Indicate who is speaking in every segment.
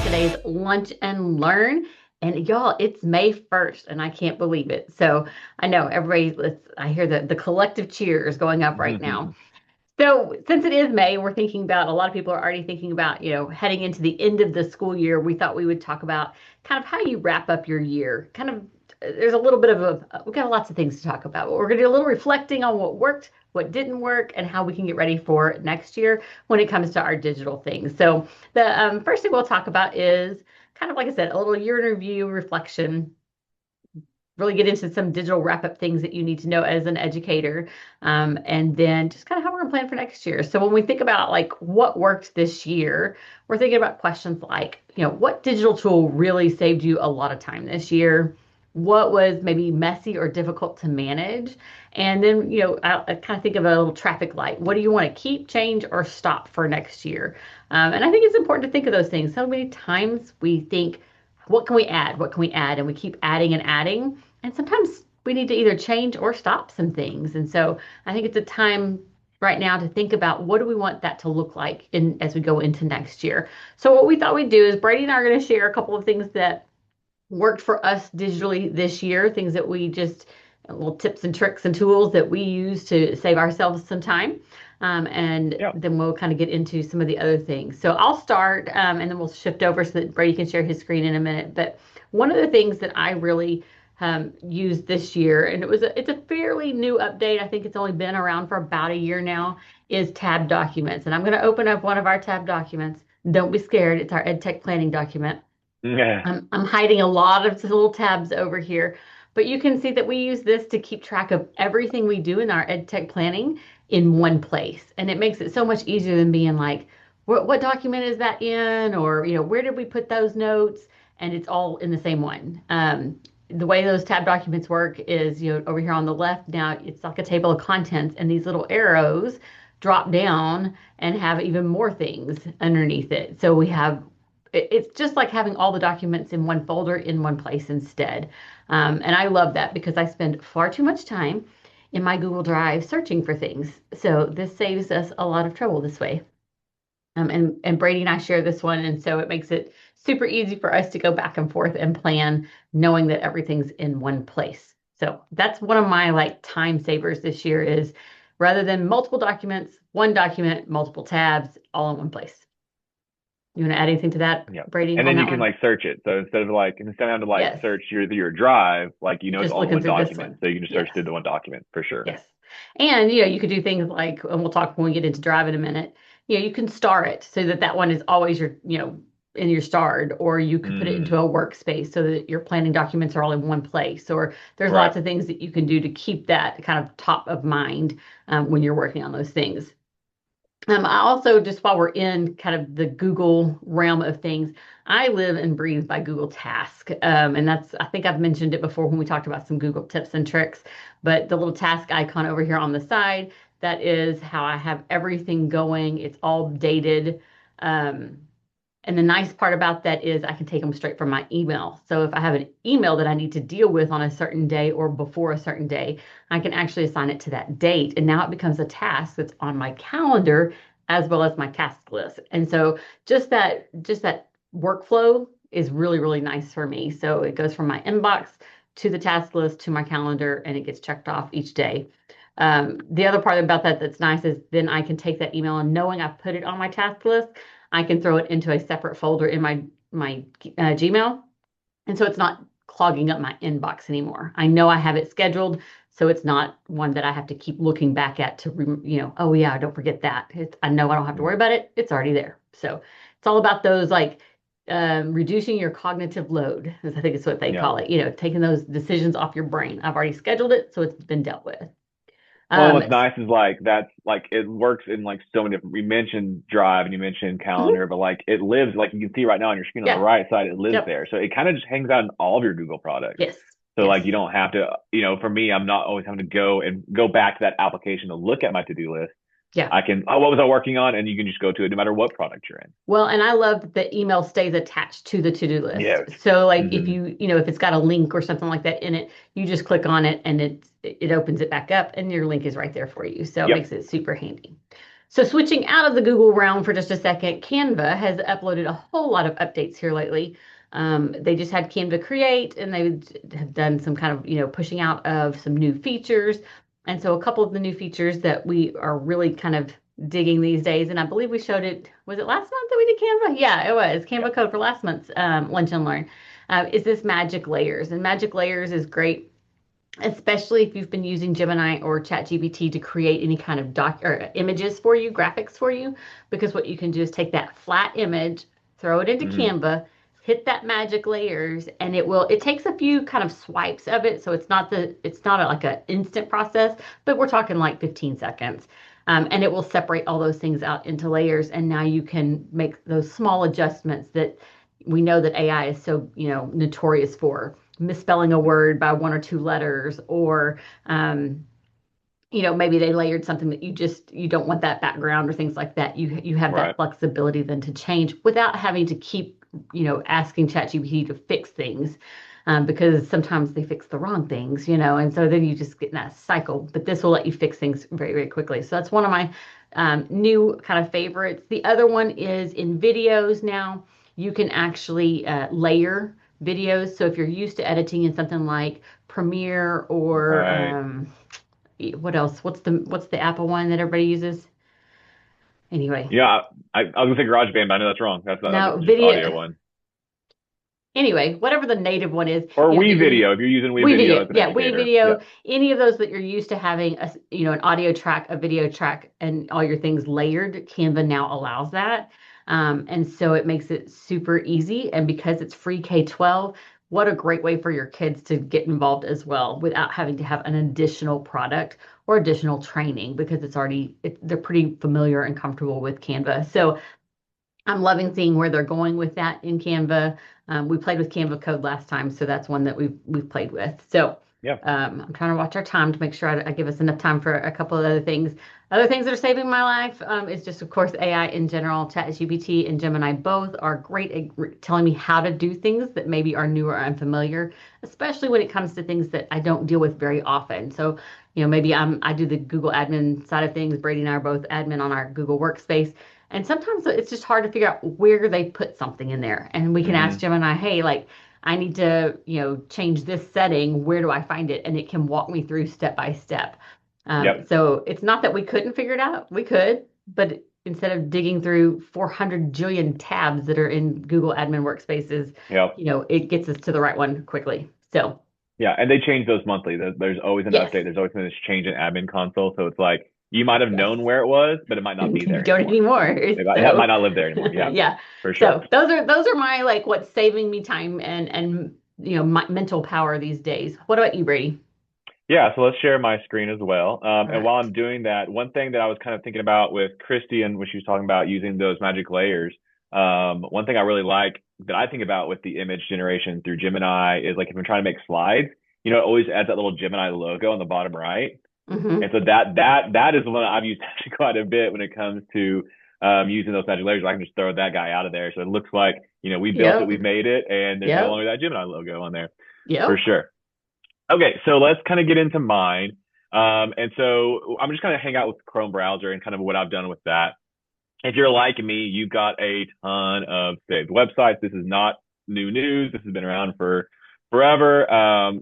Speaker 1: today's Lunch and Learn. And y'all, it's May 1st, and I can't believe it. So I know I hear the collective cheers going up right now. So since it is May, we're thinking about, a lot of people are already thinking about, heading into the end of the school year. We thought we would talk about kind of how you wrap up your year. There's a little bit of we've got lots of things to talk about, but we're going to do a little reflecting on what worked, what didn't work, and how we can get ready for next year when it comes to our digital things. So the first thing we'll talk about is kind of, like I said, a little year in review reflection, really get into some digital wrap up things that you need to know as an educator. And then just kind of how we're going to plan for next year. So when we think about like what worked this year, we're thinking about questions like, what digital tool really saved you a lot of time this year? What was maybe messy or difficult to manage? And then, I kind of think of a little traffic light. What do you want to keep, change, or stop for next year? And I think it's important to think of those things. So many times we think, what can we add? What can we add? And we keep adding and adding. And sometimes we need to either change or stop some things. And so I think it's a time right now to think about what do we want that to look like as we go into next year. So what we thought we'd do is Brady and I are going to share a couple of things that worked for us digitally this year, things that we just, little tips and tricks and tools that we use to save ourselves some time. And
Speaker 2: Yeah.
Speaker 1: then we'll kind of get into some of the other things. So I'll start, and then we'll shift over so that Brady can share his screen in a minute. But one of the things that I really used this year, and it's a fairly new update. I think it's only been around for about a year now, is tab documents. And I'm going to open up one of our tab documents. Don't be scared. It's our EdTech planning document.
Speaker 2: Yeah.
Speaker 1: I'm hiding a lot of little tabs over here, but you can see that we use this to keep track of everything we do in our EdTech planning in one place. And it makes it so much easier than being like, what document is that in? Or, where did we put those notes? And it's all in the same one. The way those tab documents work is, over here on the left now, it's like a table of contents, and these little arrows drop down and have even more things underneath it. So it's just like having all the documents in one folder in one place instead. And I love that because I spend far too much time in my Google Drive searching for things. So this saves us a lot of trouble this way. And Brady and I share this one, and so it makes it super easy for us to go back and forth and plan, knowing that everything's in one place. So that's one of my like time savers this year is rather than multiple documents, one document, multiple tabs, all in one place. You want to add anything to that,
Speaker 2: Yeah.
Speaker 1: Brady,
Speaker 2: And
Speaker 1: on
Speaker 2: then you
Speaker 1: that
Speaker 2: can
Speaker 1: one?
Speaker 2: like search it. So instead of having to like
Speaker 1: Yes.
Speaker 2: search your drive, like it's
Speaker 1: Just
Speaker 2: all in
Speaker 1: looking
Speaker 2: one
Speaker 1: through this
Speaker 2: document.
Speaker 1: one.
Speaker 2: So you can just search
Speaker 1: Yes.
Speaker 2: through the one document for sure.
Speaker 1: Yes. And, you could do things like, and we'll talk when we get into Drive in a minute, you can star it so that that one is always in your starred, or you could put it into
Speaker 2: Mm,
Speaker 1: a workspace so that your planning documents are all in one place, or there's
Speaker 2: right.
Speaker 1: lots of things that you can do to keep that kind of top of mind when you're working on those things. I also, just while we're in kind of the Google realm of things, I live and breathe by Google Task. And I think I've mentioned it before when we talked about some Google tips and tricks, but the little task icon over here on the side, that is how I have everything going. It's all dated. Um, and the nice part about that is I can take them straight from my email. So if I have an email that I need to deal with on a certain day or before a certain day, I can actually assign it to that date. And now it becomes a task that's on my calendar as well as my task list. And so just that workflow is really, really nice for me. So it goes from my inbox to the task list to my calendar, and it gets checked off each day. The other part about that that's nice is then I can take that email, and knowing I've put it on my task list, I can throw it into a separate folder in my Gmail, and so it's not clogging up my inbox anymore. I know I have it scheduled, so it's not one that I have to keep looking back at to, oh yeah, don't forget that. I know I don't have to worry about it. It's already there. So it's all about those like reducing your cognitive load, as I think it's what they
Speaker 2: Yeah.
Speaker 1: call it. Taking those decisions off your brain. I've already scheduled it, so it's been dealt with.
Speaker 2: Well,
Speaker 1: Um,
Speaker 2: what's nice is like that's like it works in like so many different. We mentioned Drive and you mentioned
Speaker 1: mhm,
Speaker 2: Calendar, but like it lives like you can see right now on your screen on the
Speaker 1: yeah,
Speaker 2: right side, it lives
Speaker 1: yep,
Speaker 2: there. So it kind of just hangs out in all of your Google products.
Speaker 1: yes,
Speaker 2: So
Speaker 1: yes,
Speaker 2: like you don't have to, for me, I'm not always having to go back to that application to look at my to-do list.
Speaker 1: yeah.
Speaker 2: I can, oh, what was I working on? And you can just go to it no matter what product you're in.
Speaker 1: Well, and I love that the email stays attached to the to-do list.
Speaker 2: Yes.
Speaker 1: So like if
Speaker 2: Hmm.
Speaker 1: if it's got a link or something like that in it, you just click on it and it opens it back up and your link is right there for you. So it
Speaker 2: Yep.
Speaker 1: makes it super handy. So switching out of the Google realm for just a second, Canva has uploaded a whole lot of updates here lately. They just had Canva Create, and they have done some kind of, pushing out of some new features. And so a couple of the new features that we are really kind of digging these days, and I believe we showed it, was it last month that we did Canva? Yeah, it was
Speaker 2: Yeah.
Speaker 1: Canva code for last month's Lunch and Learn. Is this Magic Layers. And Magic Layers is great, especially if you've been using Gemini or ChatGPT to create any kind of doc or images for you, graphics for you, because what you can do is take that flat image, throw it into
Speaker 2: Hmm.
Speaker 1: Canva, hit that magic layers, and it takes a few kind of swipes of it. So it's not like an instant process, but we're talking like 15 seconds. And it will separate all those things out into layers. And now you can make those small adjustments that we know that AI is so, notorious for misspelling a word by one or two letters, or maybe they layered something that you don't want that background or things like that. You have that
Speaker 2: Right.
Speaker 1: flexibility then to change without having to keep asking ChatGPT to fix things. Because sometimes they fix the wrong things, and so then you just get in that cycle. But this will let you fix things very, very quickly. So that's one of my new kind of favorites. The other one is in videos now. You can actually layer videos. So if you're used to editing in something like Premiere or
Speaker 2: Right.
Speaker 1: what else? What's the Apple one that everybody uses? Anyway,
Speaker 2: Yeah. I was gonna say GarageBand, but I know that's wrong. That's
Speaker 1: now
Speaker 2: just audio
Speaker 1: video.
Speaker 2: one.
Speaker 1: Anyway, whatever the native one is,
Speaker 2: Or
Speaker 1: that
Speaker 2: We
Speaker 1: you're
Speaker 2: Video. If you're using We
Speaker 1: We
Speaker 2: Video
Speaker 1: Video,
Speaker 2: as an
Speaker 1: yeah, We
Speaker 2: educator. Yeah.
Speaker 1: Video, any of those that you're used to having an audio track, a video track, and all your things layered, Canva now allows that. And so it makes it super easy. And because it's free K-12, what a great way for your kids to get involved as well without having to have an additional product or additional training, because they're pretty familiar and comfortable with Canva. So I'm loving seeing where they're going with that in Canva. We played with Canva Code last time, so that's one that we've played with. So
Speaker 2: Yeah.
Speaker 1: I'm trying to watch our time to make sure I give us enough time for a couple of other things. Other things that are saving my life is just, of course, AI in general. ChatGPT and Gemini both are great at telling me how to do things that maybe are new or unfamiliar, especially when it comes to things that I don't deal with very often. So, maybe I do the Google admin side of things. Brady and I are both admin on our Google Workspace. And sometimes it's just hard to figure out where they put something in there. And we can ask
Speaker 2: Hmm.
Speaker 1: Gemini, hey, like, I need to, change this setting. Where do I find it? And it can walk me through step by step.
Speaker 2: Yep.
Speaker 1: So it's not that we couldn't figure it out. We could, but instead of digging through 400 jillion tabs that are in Google admin workspaces,
Speaker 2: Yep.
Speaker 1: it gets us to the right one quickly. So
Speaker 2: Yeah, and they change those monthly. There's always an
Speaker 1: yes,
Speaker 2: update. There's always been this change in admin console. So it's like you might have
Speaker 1: yes,
Speaker 2: known where it was, but it might not be
Speaker 1: you
Speaker 2: there
Speaker 1: don't
Speaker 2: anymore.
Speaker 1: anymore.
Speaker 2: It might
Speaker 1: So
Speaker 2: not live there anymore. Yeah,
Speaker 1: yeah.
Speaker 2: for sure.
Speaker 1: So those are my like what's saving me time and my mental power these days. What about you, Brady?
Speaker 2: Yeah, so let's share my screen as well.
Speaker 1: All
Speaker 2: And while
Speaker 1: right.
Speaker 2: I'm doing that, one thing that I was kind of thinking about with Christy and when she was talking about using those magic layers, one thing I really like that I think about with the image generation through Gemini is like if I'm trying to make slides, it always adds that little Gemini logo on the bottom right. And
Speaker 1: Mm-hmm.
Speaker 2: so that is the one I've used actually quite a bit when it comes to using those magic layers. I can just throw that guy out of there, so it looks like we built it,
Speaker 1: Yep.
Speaker 2: we've made it, and there's no
Speaker 1: Yep.
Speaker 2: longer that Gemini logo on there for
Speaker 1: Yep.
Speaker 2: sure. Okay, so let's kind of get into mine. And so I'm just kind of hang out with the Chrome browser and kind of what I've done with that. If you're like me, you've got a ton of saved websites. This is not new news. This has been around for forever.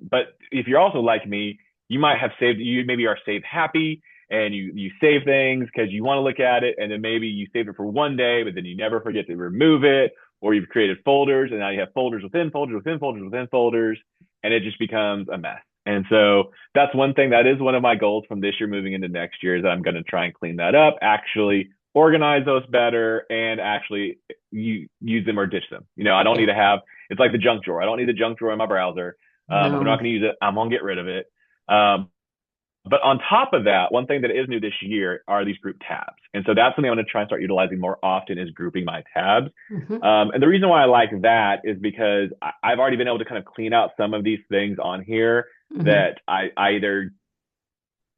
Speaker 2: But if you're also like me, you might have saved, you maybe are save happy and you save things because you want to look at it. And then maybe you save it for one day, but then you never forget to remove it. Or you've created folders and now you have folders within folders within folders within folders. And it just becomes a mess. And so that's one thing that is one of my goals from this year moving into next year is that I'm going to try and clean that up, actually organize those better and actually use them or ditch them. I don't need
Speaker 1: Yeah.
Speaker 2: to have, it's like the junk drawer. I don't need the junk drawer in my browser. If I'm not
Speaker 1: No.
Speaker 2: going to use it, I'm going to get rid of it. But on top of that, one thing that is new this year are these group tabs. And so that's something I'm going to try and start utilizing more often is grouping my tabs.
Speaker 1: Mm-hmm.
Speaker 2: And the reason why I like that is because I've already been able to kind of clean out some of these things on here
Speaker 1: Mm-hmm.
Speaker 2: that I either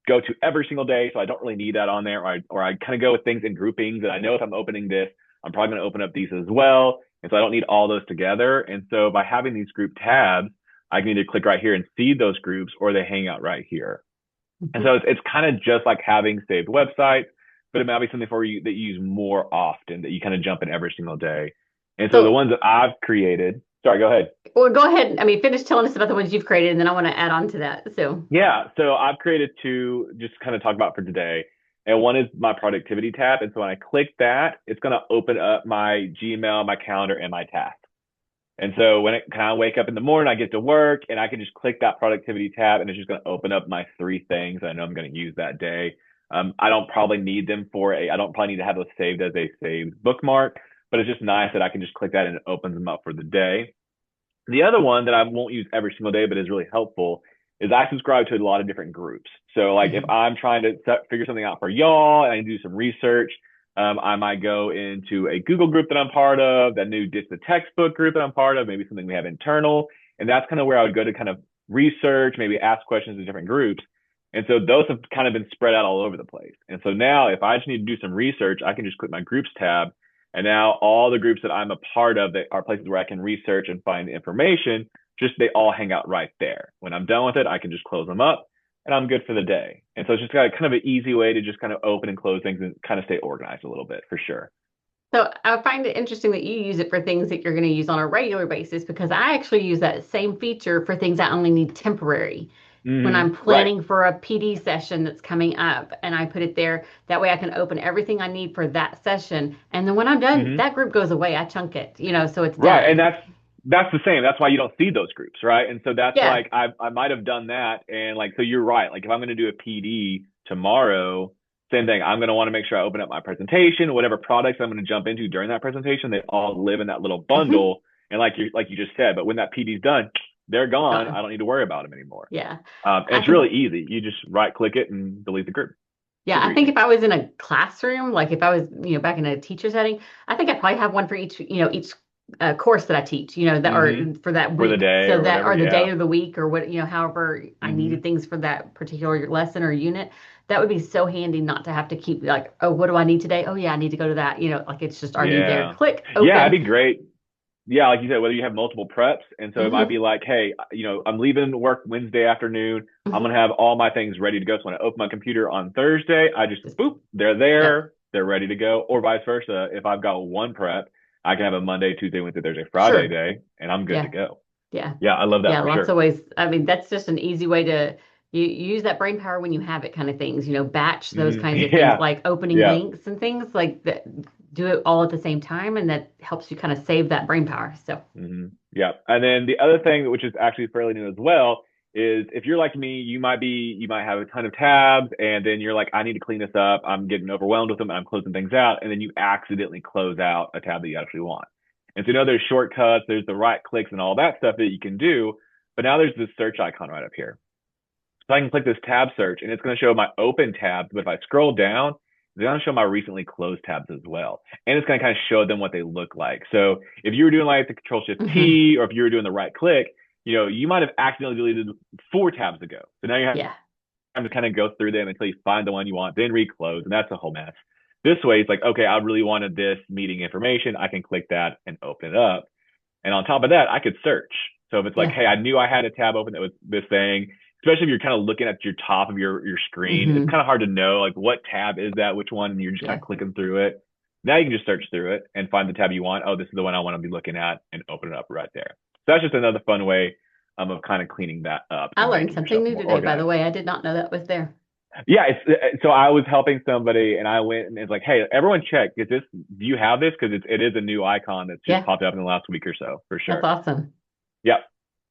Speaker 2: go to every single day, so I don't really need that on there, or I kind of go with things in groupings that I know if I'm opening this, I'm probably going to open up these as well, and so I don't need all those together. And so by having these group tabs, I can either click right here and see those groups, or they hang out right here. And
Speaker 1: Mm-hmm.
Speaker 2: so it's kind of just like having saved websites, but it might be something for you that you use more often, that you kind of jump in every single day. And so the
Speaker 1: So,
Speaker 2: ones that I've created, sorry, go ahead.
Speaker 1: well, go ahead. I mean, finish telling us about the ones you've created, and then I want to add on to that. So,
Speaker 2: Yeah, so I've created two just kind of talk about for today. And one is my productivity tab. And so when I click that, it's going to open up my Gmail, my calendar, and my tasks. And so when it kind of wake up in the morning, I get to work and I can just click that productivity tab and it's just going to open up my three things I know I'm going to use that day. I don't probably need them I don't probably need to have those saved as a saved bookmark, but it's just nice that I can just click that and it opens them up for the day. The other one that I won't use every single day, but is really helpful is I subscribe to a lot of different groups. So like if
Speaker 1: mhm.
Speaker 2: I'm trying to figure something out for y'all and I do some research, I might go into a Google group that I'm part of, that new Ditch the Textbook group that I'm part of, maybe something we have internal. And that's kind of where I would go to kind of research, maybe ask questions in different groups. And so those have kind of been spread out all over the place. And so now if I just need to do some research, I can just click my groups tab. And now all the groups that I'm a part of that are places where I can research and find information, just they all hang out right there. When I'm done with it, I can just close them up and I'm good for the day. And so it's just got a kind of an easy way to just kind of open and close things and kind of stay organized a little bit for sure.
Speaker 1: So I find it interesting that you use it for things that you're going to use on a regular basis because I actually use that same feature for things I only need temporary. When I'm
Speaker 2: Right.
Speaker 1: planning for a PD session that's coming up and I put it there, that way I can open everything I need for that session. And then when I'm done,
Speaker 2: hmm
Speaker 1: that group goes away. I chunk it, so it's
Speaker 2: Right. And
Speaker 1: done.
Speaker 2: that's the same. That's why you don't see those groups, right? And so that's
Speaker 1: Yeah.
Speaker 2: like I might have done that and like so you're right. Like if I'm going to do a PD tomorrow, same thing. I'm going to want to make sure I open up my presentation, whatever products I'm going to jump into during that presentation, they all live in that little
Speaker 1: Hmm.
Speaker 2: bundle. And like you just said, but when that PD's done, they're gone. I
Speaker 1: Gone.
Speaker 2: don't need to worry about them anymore.
Speaker 1: Yeah.
Speaker 2: And
Speaker 1: I
Speaker 2: it's
Speaker 1: think
Speaker 2: really easy. You just right click it and delete the group.
Speaker 1: Yeah,
Speaker 2: Super
Speaker 1: I think
Speaker 2: easy.
Speaker 1: if I was in a classroom, like if I was, back in a teacher setting, I think I'd probably have one for each course that I teach, that
Speaker 2: hmm
Speaker 1: or for that
Speaker 2: For the
Speaker 1: week.
Speaker 2: day
Speaker 1: So
Speaker 2: or
Speaker 1: that
Speaker 2: whatever.
Speaker 1: or the day
Speaker 2: Yeah.
Speaker 1: of the week or however I
Speaker 2: hmm
Speaker 1: needed things for that particular lesson or unit. That would be so handy not to have to keep like, oh, what do I need today? Oh yeah, I need to go to that. Like it's just already there.
Speaker 2: Yeah.
Speaker 1: Click,
Speaker 2: Yeah, it'd
Speaker 1: open.
Speaker 2: be great. Yeah, like you said, whether you have multiple preps. And so it might be
Speaker 1: Hmm.
Speaker 2: like, hey, I'm leaving work Wednesday afternoon. I'm
Speaker 1: Hmm.
Speaker 2: going to have all my things ready to go. So when I open my computer on Thursday, I just
Speaker 1: Just
Speaker 2: boop, they're
Speaker 1: yep.
Speaker 2: there. They're ready to go. Or vice versa. If I've got one prep, I can have a Monday, Tuesday, Wednesday, Thursday, Friday
Speaker 1: Sure.
Speaker 2: day, and I'm good to
Speaker 1: Yeah.
Speaker 2: go.
Speaker 1: Yeah.
Speaker 2: Yeah, I love that
Speaker 1: Yeah,
Speaker 2: for
Speaker 1: lots
Speaker 2: sure.
Speaker 1: of ways. I mean, that's just an easy way to you use that brain power when you have it kind of things, batch those kinds of things
Speaker 2: Yeah.
Speaker 1: like opening
Speaker 2: Yeah.
Speaker 1: links and things like that, do it all at the same time and that helps you kind of save that brain power. So,
Speaker 2: Yeah. And then the other thing, which is actually fairly new as well, is if you're like me, you might have a ton of tabs and then you're like, I need to clean this up. I'm getting overwhelmed with them and I'm closing things out. And then you accidentally close out a tab that you actually want. And so, there's shortcuts, there's the right clicks and all that stuff that you can do. But now there's this search icon right up here. So I can click this tab search and it's going to show my open tabs. But if I scroll down, it's going to show my recently closed tabs as well. And it's going to kind of show them what they look like. So if you were doing like the Control Shift
Speaker 1: mhm.
Speaker 2: T or if you were doing the right click, you might have accidentally deleted 4 tabs ago. So now you have
Speaker 1: Yeah.
Speaker 2: time to kind of go through them until you find the one you want, then reclose. And that's a whole mess. This way, it's like, okay, I really wanted this meeting information. I can click that and open it up. And on top of that, I could search. So if it's like,
Speaker 1: Yeah.
Speaker 2: hey, I knew I had a tab open that was this thing, especially if you're kind of looking at your top of your screen, it's
Speaker 1: Hmm.
Speaker 2: kind of hard to know like what tab is that, which one, and you're just kind
Speaker 1: Yeah.
Speaker 2: of clicking through it. Now you can just search through it and find the tab you want. Oh, this is the one I want to be looking at, and open it up right there. So that's just another fun way of kind of cleaning that up
Speaker 1: I
Speaker 2: and
Speaker 1: learned
Speaker 2: making
Speaker 1: something
Speaker 2: yourself
Speaker 1: new
Speaker 2: more
Speaker 1: today, by the
Speaker 2: organized.
Speaker 1: way. I did not know that was there.
Speaker 2: Yeah, so I was helping somebody, and I went and it's like, hey, everyone, check. Do you have this? Because it is a new icon that's just
Speaker 1: Yeah,
Speaker 2: popped up in the last week or so for
Speaker 1: that's
Speaker 2: sure.
Speaker 1: awesome.
Speaker 2: Yeah.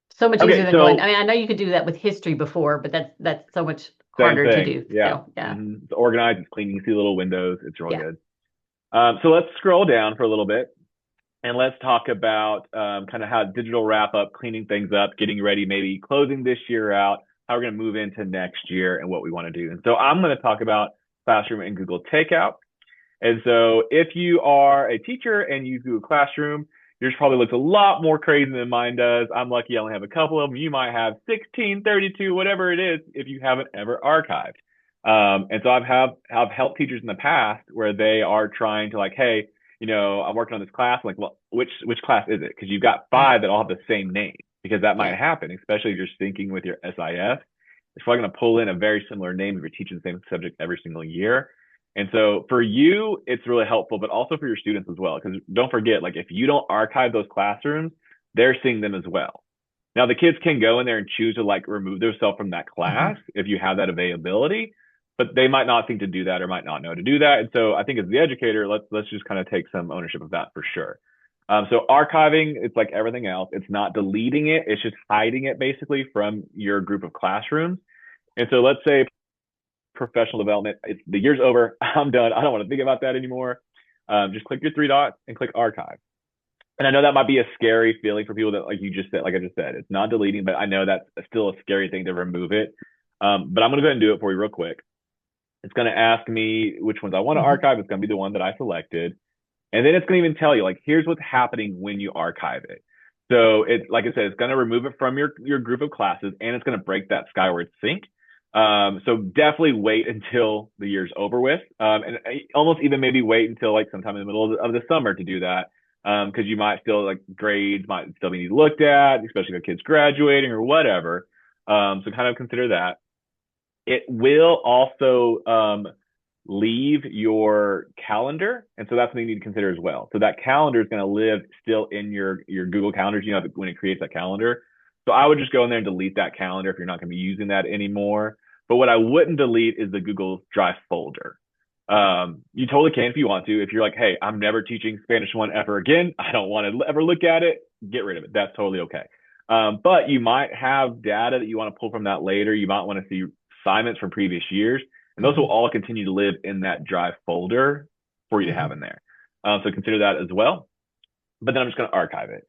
Speaker 1: So much easier
Speaker 2: Okay,
Speaker 1: than going. I
Speaker 2: so
Speaker 1: mean, I know you could do that with history before, but that's so much
Speaker 2: same
Speaker 1: harder to
Speaker 2: thing.
Speaker 1: do.
Speaker 2: Yeah.
Speaker 1: So, yeah.
Speaker 2: It's organized, it's clean. You can see little windows. It's real
Speaker 1: Yeah.
Speaker 2: good. So let's scroll down for a little bit and let's talk about kind of how digital wrap up, cleaning things up, getting ready, maybe closing this year out, how we're going to move into next year and what we want to do. And so I'm going to talk about Classroom and Google Takeout. And so if you are a teacher and you use Google Classroom, yours probably looks a lot more crazy than mine does. I'm lucky I only have a couple of them. You might have 16, 32, whatever it is, if you haven't ever archived. And so I've helped teachers in the past where they are trying to like, hey, I'm working on this class. I'm like, well, which class is it? Because you've got
Speaker 1: Yeah.
Speaker 2: five that all have the same name because that might
Speaker 1: Yeah.
Speaker 2: happen, especially if you're syncing with your SIS. It's probably going to pull in a very similar name if you're teaching the same subject every single year. And so for you, it's really helpful, but also for your students as well. Because don't forget, like if you don't archive those classrooms, they're seeing them as well. Now the kids can go in there and choose to like remove themselves from that class
Speaker 1: Mhm.
Speaker 2: if you have that availability, but they might not think to do that or might not know to do that. And so I think as the educator, let's just kind of take some ownership of that for sure. So archiving, it's like everything else. It's not deleting it. It's just hiding it basically from your group of classrooms. And so let's say professional development, it's, the year's over. I'm done. I don't want to think about that anymore. Just click your three dots and click archive. And I know that might be a scary feeling for people that, like you just said, like I just said, it's not deleting, but I know that's still a scary thing to remove it. But I'm going to go ahead and do it for you real quick. It's going to ask me which ones I want to
Speaker 1: Mhm.
Speaker 2: archive. It's going to be the one that I selected. And then it's going to even tell you, like, here's what's happening when you archive it. So it's like I said, it's going to remove it from your group of classes, and it's going to break that skyward sync. So definitely wait until the year's over with, and almost even maybe wait until like sometime in the middle of the summer to do that, because you might still like grades might still be looked at, especially if kids graduating or whatever. So kind of consider that. It will also leave your calendar. And so that's something you need to consider as well. So that calendar is going to live still in your Google calendars, you know, when it creates that calendar. So I would just go in there and delete that calendar if you're not going to be using that anymore. But what I wouldn't delete is the Google Drive folder. You totally can if you want to. If you're like, hey, I'm never teaching Spanish 1 ever again, I don't want to ever look at it, get rid of it. That's totally okay. But you might have data that you want to pull from that later. You might want to see assignments from previous years, and those will
Speaker 1: Mhm.
Speaker 2: all continue to live in that Drive folder for you to have
Speaker 1: Mhm.
Speaker 2: in there. So consider that as well. But then I'm just going to archive it.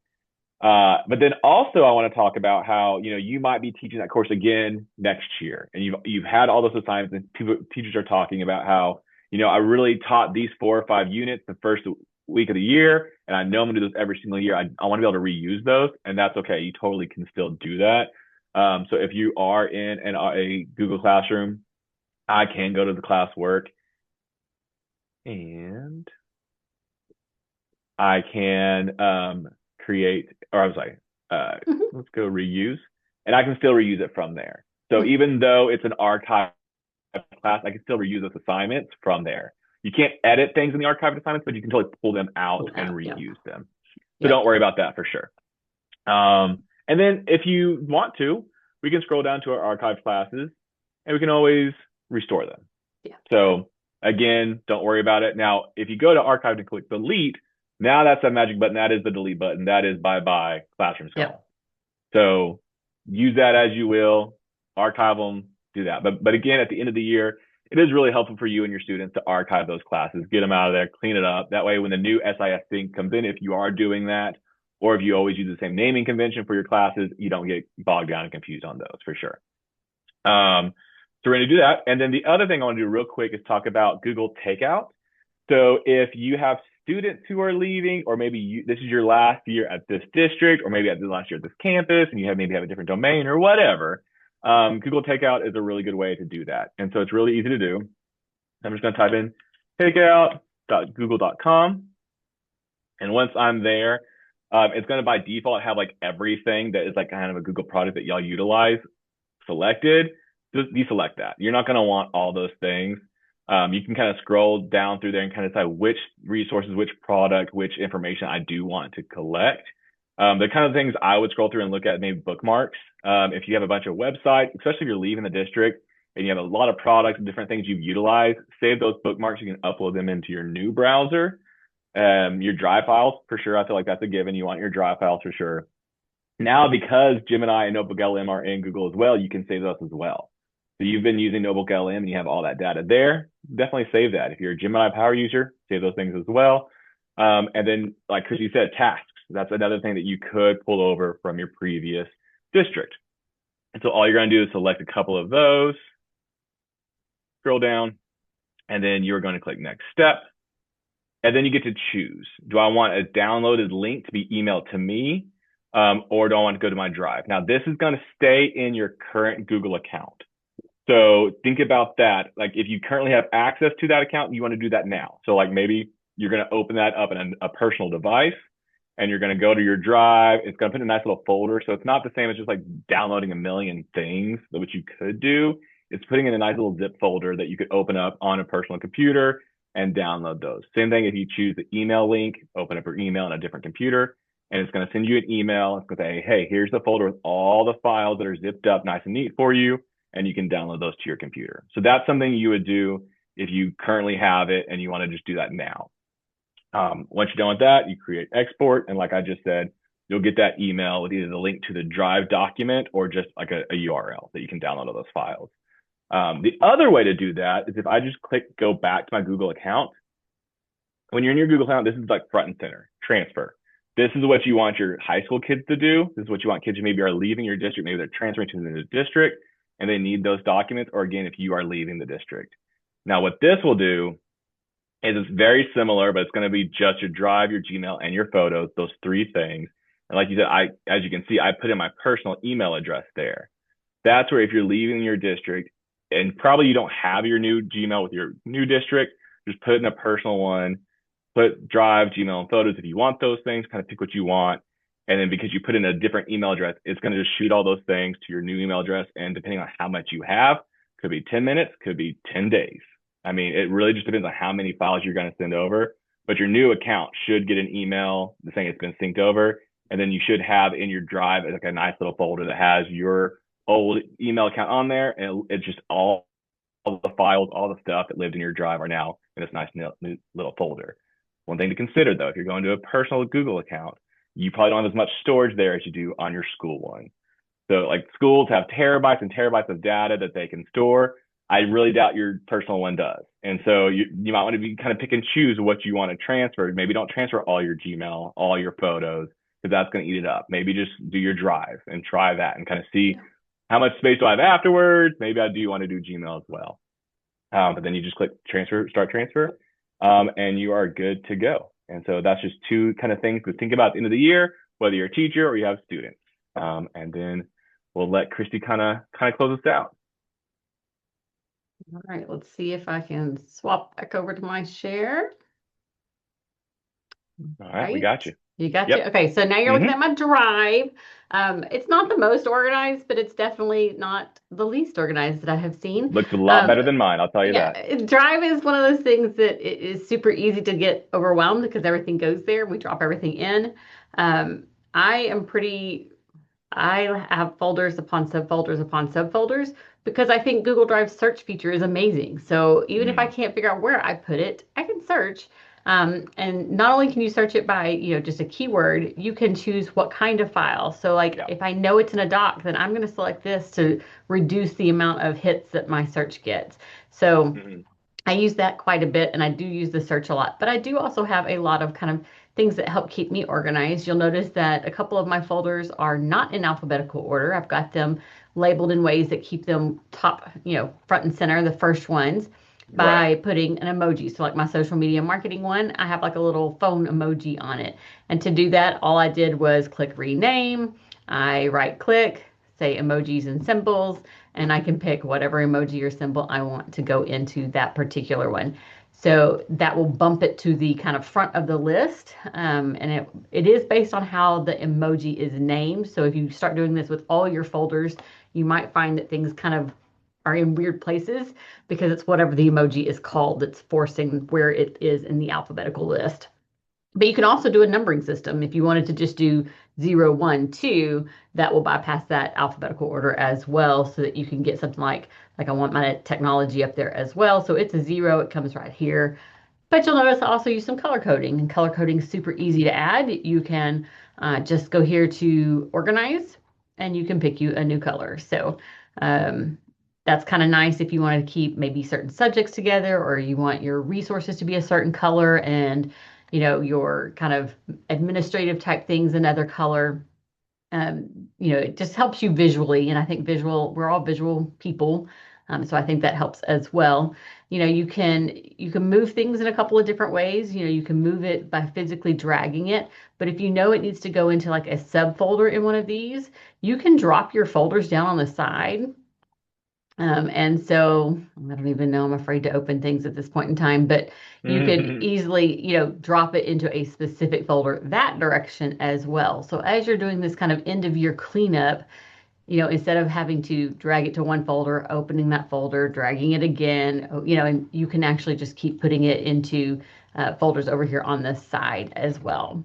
Speaker 2: But then also I want to talk about how you might be teaching that course again next year, and you've had all those assignments, and teachers are talking about how I really taught these 4 or 5 units the first week of the year, and I know I'm gonna do this every single year. I want to be able to reuse those, and that's okay. You totally can still do that. So if you are in a Google Classroom, I can go to the classwork and I can create, or I'm sorry,
Speaker 1: Mhm.
Speaker 2: let's go reuse, and I can still reuse it from there. So
Speaker 1: Mhm.
Speaker 2: even though it's an archive class, I can still reuse those assignments from there. You can't edit things in the archived assignments, but you can totally pull them out
Speaker 1: Pull it
Speaker 2: and
Speaker 1: out. Yep.
Speaker 2: reuse them. So don't
Speaker 1: Yep.
Speaker 2: worry about that for sure. And then if you want to, we can scroll down to our archived classes, and we can always restore them.
Speaker 1: Yeah.
Speaker 2: So again, don't worry about it. Now, if you go to archive and click delete, now that's that magic button. That is the delete button. That is bye bye classroom's gone.
Speaker 1: Yep.
Speaker 2: So use that as you will. Archive them, do that. But again, at the end of the year, it is really helpful for you and your students to archive those classes, get them out of there, clean it up. That way, when the new SIS thing comes in, if you are doing that, or if you always use the same naming convention for your classes, you don't get bogged down and confused on those for sure. So we're going to do that. And then the other thing I want to do real quick is talk about Google Takeout. So if you have students who are leaving, or maybe this is your last year at this district, or maybe at the last year at this campus, and you maybe have a different domain or whatever, Google Takeout is a really good way to do that. And so it's really easy to do. I'm just going to type in takeout.google.com. And once I'm there, it's going to by default have like everything that is like kind of a Google product that y'all utilize selected. Just deselect that. You're not going to want all those things. You can kind of scroll down through there and kind of decide which resources, which product, which information I do want to collect. The kind of things I would scroll through and look at, maybe bookmarks. If you have a bunch of websites, especially if you're leaving the district and you have a lot of products and different things you've utilized, save those bookmarks. You can upload them into your new browser. Your drive files, for sure. I feel like that's a given. You want your drive files for sure. Now, because Gemini and Notebook LM are in Google as well, you can save those as well. So you've been using Notebook LM and you have all that data there. Definitely save that. If you're a Gemini power user, save those things as well. And then, like Christy said, tasks. That's another thing that you could pull over from your previous district. And so all you're going to do is select a couple of those, scroll down, and then you're going to click next step. And then you get to choose. Do I want a downloaded link to be emailed to me? Or do I want to go to my drive? Now, this is going to stay in your current Google account. So think about that. Like if you currently have access to that account, you want to do that now. So like maybe you're going to open that up in a personal device and you're going to go to your drive. It's going to put in a nice little folder. So it's not the same as just like downloading a million things, which you could do. it's putting in a nice little zip folder that you could open up on a personal computer and download those. Same thing if you choose the email link, open up your email on a different computer, and it's going to send you an email. It's going to say, hey, here's the folder with all the files that are zipped up nice and neat for you, and you can download those to your computer. So that's something you would do if you currently have it and you want to just do that now. Once you're done with that, you create export. And like I just said, you'll get that email with either the link to the Drive document or just like a URL that you can download all those files. The other way to do that is if I just click go back to my Google account. When you're in your Google account, this is like front and center, transfer. This is what you want your high school kids to do. This is what you want kids who maybe are leaving your district, maybe they're transferring to the district and they need those documents, or again, if you are leaving the district. Now, what this will do is it's very similar, but it's going to be just your Drive, your Gmail, and your photos, those three things. And like you said, as you can see, I put in my personal email address there. That's where if you're leaving your district and probably you don't have your new Gmail with your new district, just put in a personal one, put Drive, Gmail, and photos if you want those things, kind of pick what you want. And then because you put in a different email address, it's going to just shoot all those things to your new email address. And depending on how much you have, could be 10 minutes, could be 10 days. I mean, it really just depends on how many files you're going to send over. But your new account should get an email saying it's been synced over. And then you should have in your Drive like a nice little folder that has your old email account on there. And it's just all the files, all the stuff that lived in your Drive are now in this nice new little folder. One thing to consider, though, if you're going to a personal Google account, you probably don't have as much storage there as you do on your school one. So like schools have terabytes and terabytes of data that they can store. I really doubt your personal one does. And so you might want to be kind of pick and choose what you want to transfer. Maybe don't transfer all your Gmail, all your photos, because that's going to eat it up. Maybe just do your Drive and try that and kind of see how much space do I have afterwards. Maybe I do want to do Gmail as well. But then you just click transfer, start transfer, and you are good to go. And so that's just two kind of things to think about at the end of the year, whether you're a teacher or you have students. And then we'll let Christy kind of close us out.
Speaker 1: All right, let's see if I can swap back over to my share.
Speaker 2: All right, we got you.
Speaker 1: You got you? Okay, so now you're looking at my Drive. It's not the most organized, but it's definitely not the least organized that I have seen.
Speaker 2: Looks a lot better than mine, I'll tell you that.
Speaker 1: Drive is one of those things that it is super easy to get overwhelmed because everything goes there. We drop everything in. I have folders upon subfolders upon subfolders because I think Google Drive's search feature is amazing. So even if I can't figure out where I put it, I can search. And not only can you search it by, just a keyword, you can choose what kind of file. So like if I know it's in a doc, then I'm going to select this to reduce the amount of hits that my search gets. So I use that quite a bit, and I do use the search a lot. But I do also have a lot of kind of things that help keep me organized. You'll notice that a couple of my folders are not in alphabetical order. I've got them labeled in ways that keep them top, front and center, the first ones, by putting an emoji. So like my social media marketing one, I have like a little phone emoji on it. And to do that, all I did was click rename. I right click, say emojis and symbols, and I can pick whatever emoji or symbol I want to go into that particular one. So that will bump it to the kind of front of the list. And it is based on how the emoji is named. So if you start doing this with all your folders, you might find that things kind of are in weird places because it's whatever the emoji is called that's forcing where it is in the alphabetical list. But you can also do a numbering system. If you wanted to just do 0, 1, 2, that will bypass that alphabetical order as well, so that you can get something like I want my technology up there as well. So it's a 0, it comes right here. But you'll notice I also use some color coding, and color coding is super easy to add. You can just go here to organize, and you can pick you a new color. So that's kind of nice if you want to keep maybe certain subjects together, or you want your resources to be a certain color and your kind of administrative type things another color. It just helps you visually, and I think we're all visual people, so I think that helps as well. You can move things in a couple of different ways. You can move it by physically dragging it, but if it needs to go into like a subfolder in one of these, you can drop your folders down on the side. And so I don't even know, I'm afraid to open things at this point in time, but you could easily, drop it into a specific folder that direction as well. So as you're doing this kind of end of year cleanup, instead of having to drag it to one folder, opening that folder, dragging it again, and you can actually just keep putting it into folders over here on the side as well.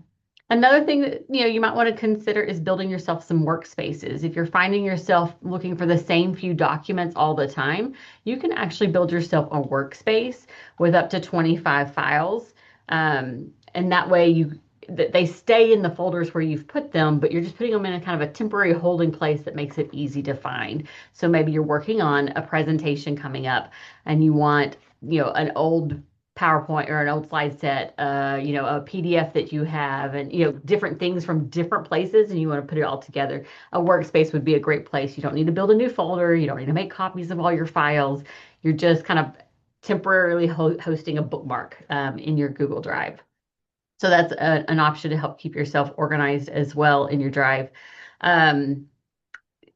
Speaker 1: Another thing that you might want to consider is building yourself some workspaces. If you're finding yourself looking for the same few documents all the time, you can actually build yourself a workspace with up to 25 files. And that way they stay in the folders where you've put them, but you're just putting them in a kind of a temporary holding place that makes it easy to find. So maybe you're working on a presentation coming up and you want, an old PowerPoint or an old slide set, a PDF that you have and, different things from different places and you want to put it all together. A workspace would be a great place. You don't need to build a new folder. You don't need to make copies of all your files. You're just kind of temporarily hosting a bookmark in your Google Drive. So that's an option to help keep yourself organized as well in your drive. Um,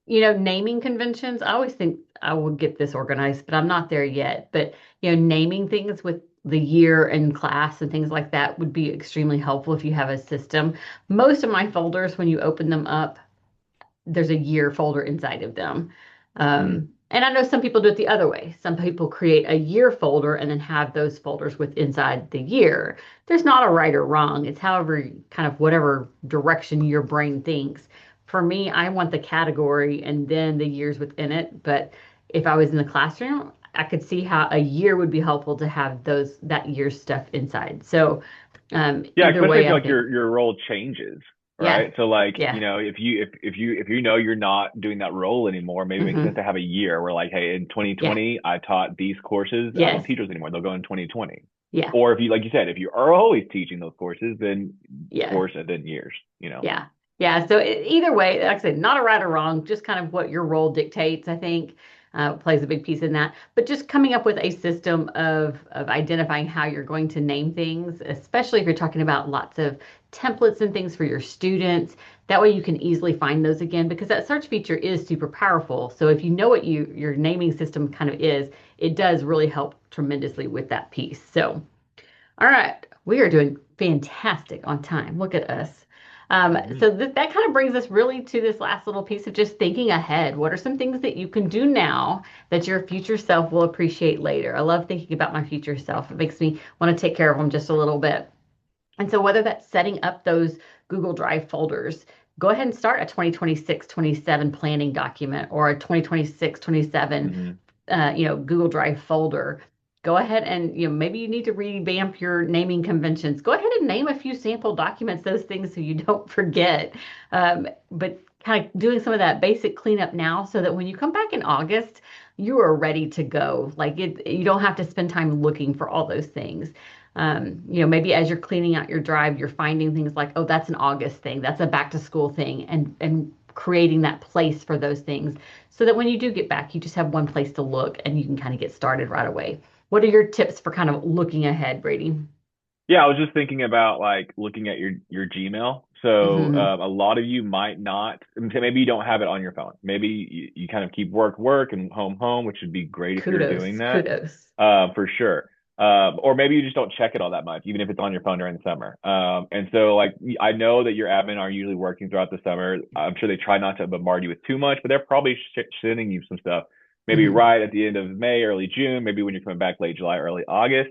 Speaker 1: naming conventions, I always think I will get this organized, but I'm not there yet. But, naming things with the year and class and things like that would be extremely helpful if you have a system. Most of my folders, when you open them up, there's a year folder inside of them.
Speaker 2: Mm.
Speaker 1: And I know some people do it the other way. Some people create a year folder and then have those folders with inside the year. There's not a right or wrong. It's however, kind of whatever direction your brain thinks. For me, I want the category and then the years within it. But if I was in the classroom, I could see how a year would be helpful to have that year's stuff inside. So
Speaker 2: Yeah,
Speaker 1: either
Speaker 2: especially
Speaker 1: way,
Speaker 2: if
Speaker 1: I
Speaker 2: like
Speaker 1: think,
Speaker 2: your role changes,
Speaker 1: yeah,
Speaker 2: right? So like,
Speaker 1: yeah.
Speaker 2: if you know you're not doing that role anymore, maybe it makes sense
Speaker 1: Hmm.
Speaker 2: to have a year where like, hey, in
Speaker 1: Yeah.
Speaker 2: 2020 I taught these courses. I don't
Speaker 1: Yes.
Speaker 2: teach those anymore. They'll go in 2020.
Speaker 1: Yeah.
Speaker 2: Or if you like you said, if you are always teaching those courses, then
Speaker 1: Yeah.
Speaker 2: course and then years.
Speaker 1: Yeah. Yeah. So either way, like I said, not a right or wrong, just kind of what your role dictates, I think, plays a big piece in that. But just coming up with a system of identifying how you're going to name things, especially if you're talking about lots of templates and things for your students. That way you can easily find those again because that search feature is super powerful. So if you know what your naming system kind of is, it does really help tremendously with that piece. So all right, we are doing fantastic on time. Look at us.
Speaker 2: Hmm.
Speaker 1: So that kind of brings us really to this last little piece of just thinking ahead. What are some things that you can do now that your future self will appreciate later? I love thinking about my future self. It makes me want to take care of them just a little bit. And so whether that's setting up those Google Drive folders, go ahead and start a 2026-27 planning document or a 2026-27
Speaker 2: Hmm.
Speaker 1: Google Drive folder. Go ahead and, maybe you need to revamp your naming conventions. Go ahead and name a few sample documents, those things so you don't forget. But kind of doing some of that basic cleanup now so that when you come back in August, you are ready to go. Like you don't have to spend time looking for all those things. Maybe as you're cleaning out your drive, you're finding things like, oh, that's an August thing, that's a back to school thing, and creating that place for those things so that when you do get back, you just have one place to look and you can kind of get started right away. What are your tips for kind of looking ahead, Brady?
Speaker 2: Yeah, I was just thinking about like looking at your Gmail. So
Speaker 1: Hmm.
Speaker 2: a lot of you might not, maybe you don't have it on your phone. Maybe you kind of keep work and home, which would be great if you're doing
Speaker 1: Kudos,
Speaker 2: that,
Speaker 1: kudos.
Speaker 2: for sure. Or maybe you just don't check it all that much, even if it's on your phone during the summer. And so like I know that your admin are usually working throughout the summer. I'm sure they try not to bombard you with too much, but they're probably sending you some stuff. Maybe
Speaker 1: Hmm.
Speaker 2: right at the end of May, early June, maybe when you're coming back late July, early August.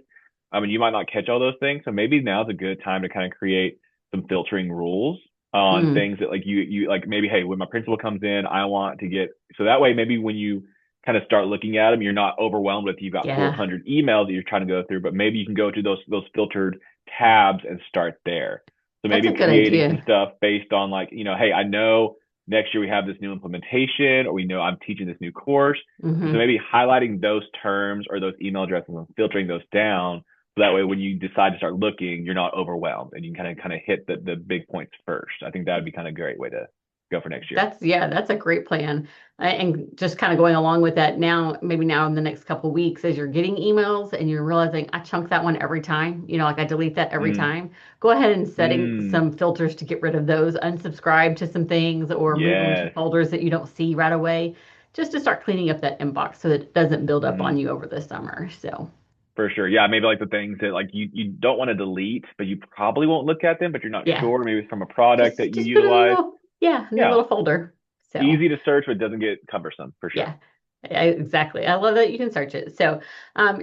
Speaker 2: I mean, you might not catch all those things. So maybe now's a good time to kind of create some filtering rules on
Speaker 1: Hmm.
Speaker 2: things that like you like maybe, hey, when my principal comes in, I want to get so that way maybe when you kind of start looking at them, you're not overwhelmed with you've got
Speaker 1: Yeah,
Speaker 2: 400 emails that you're trying to go through, but maybe you can go to those filtered tabs and start there. So
Speaker 1: that's a
Speaker 2: maybe
Speaker 1: good
Speaker 2: creating some
Speaker 1: idea.
Speaker 2: stuff based on like, hey, I know next year we have this new implementation or we know I'm teaching this new course. And so
Speaker 1: Hmm.
Speaker 2: maybe highlighting those terms or those email addresses and filtering those down so that way, when you decide to start looking, you're not overwhelmed and you can kind of hit the big points first. I think that would be kind of a great way to go for next year.
Speaker 1: That's a great plan. And just kind of going along with that now, maybe now in the next couple of weeks, as you're getting emails and you're realizing I chunk that one every time, like I delete that every
Speaker 2: Mm.
Speaker 1: time, go ahead and setting
Speaker 2: Mm.
Speaker 1: some filters to get rid of those, unsubscribe to some things or move them to
Speaker 2: Yes.
Speaker 1: folders that you don't see right away, just to start cleaning up that inbox so that it doesn't build up on
Speaker 2: Mm.
Speaker 1: you over the summer. So,
Speaker 2: For sure. Yeah, maybe like the things that like you don't want to delete, but you probably won't look at them, but you're not
Speaker 1: yeah,
Speaker 2: sure. Maybe it's from a product that you
Speaker 1: just put it in a
Speaker 2: utilize.
Speaker 1: little, yeah, in a
Speaker 2: Yeah,
Speaker 1: little folder. So
Speaker 2: Easy to search, but doesn't get cumbersome for sure.
Speaker 1: yeah, exactly. I love that you can search it. So,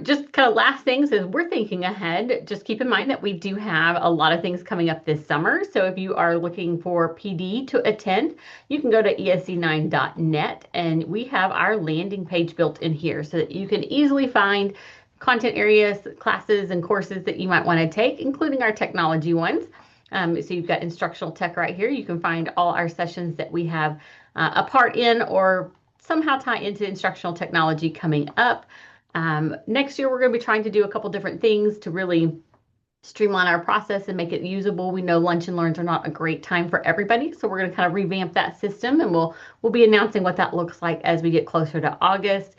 Speaker 1: just kind of last things is we're thinking ahead. Just keep in mind that we do have a lot of things coming up this summer. So, if you are looking for PD to attend, you can go to esc9.net and we have our landing page built in here so that you can easily find content areas, classes, and courses that you might want to take, including our technology ones. So, you've got instructional tech right here. You can find all our sessions that we have a part in or somehow tie into instructional technology coming up. Next year, we're going to be trying to do a couple different things to really streamline our process and make it usable. We know lunch and learns are not a great time for everybody, so we're going to kind of revamp that system, and we'll be announcing what that looks like as we get closer to August.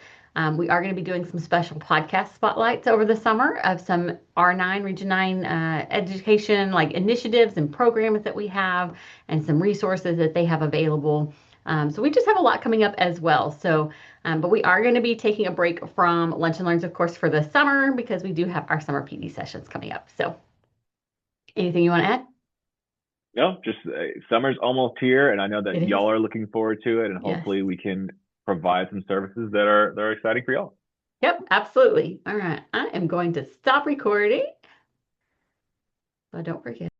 Speaker 1: We are going to be doing some special podcast spotlights over the summer of some R9 Region 9 education like initiatives and programs that we have, and some resources that they have available. So we just have a lot coming up as well. So, but we are going to be taking a break from Lunch and Learns, of course, for the summer because we do have our summer PD sessions coming up. So, anything you want to add?
Speaker 2: No, just summer's almost here, and I know that
Speaker 1: It is.
Speaker 2: y'all are looking forward to it, and
Speaker 1: Yes.
Speaker 2: hopefully we can provide some services that are exciting for y'all.
Speaker 1: Yep, absolutely. All right. I am going to stop recording. So don't forget.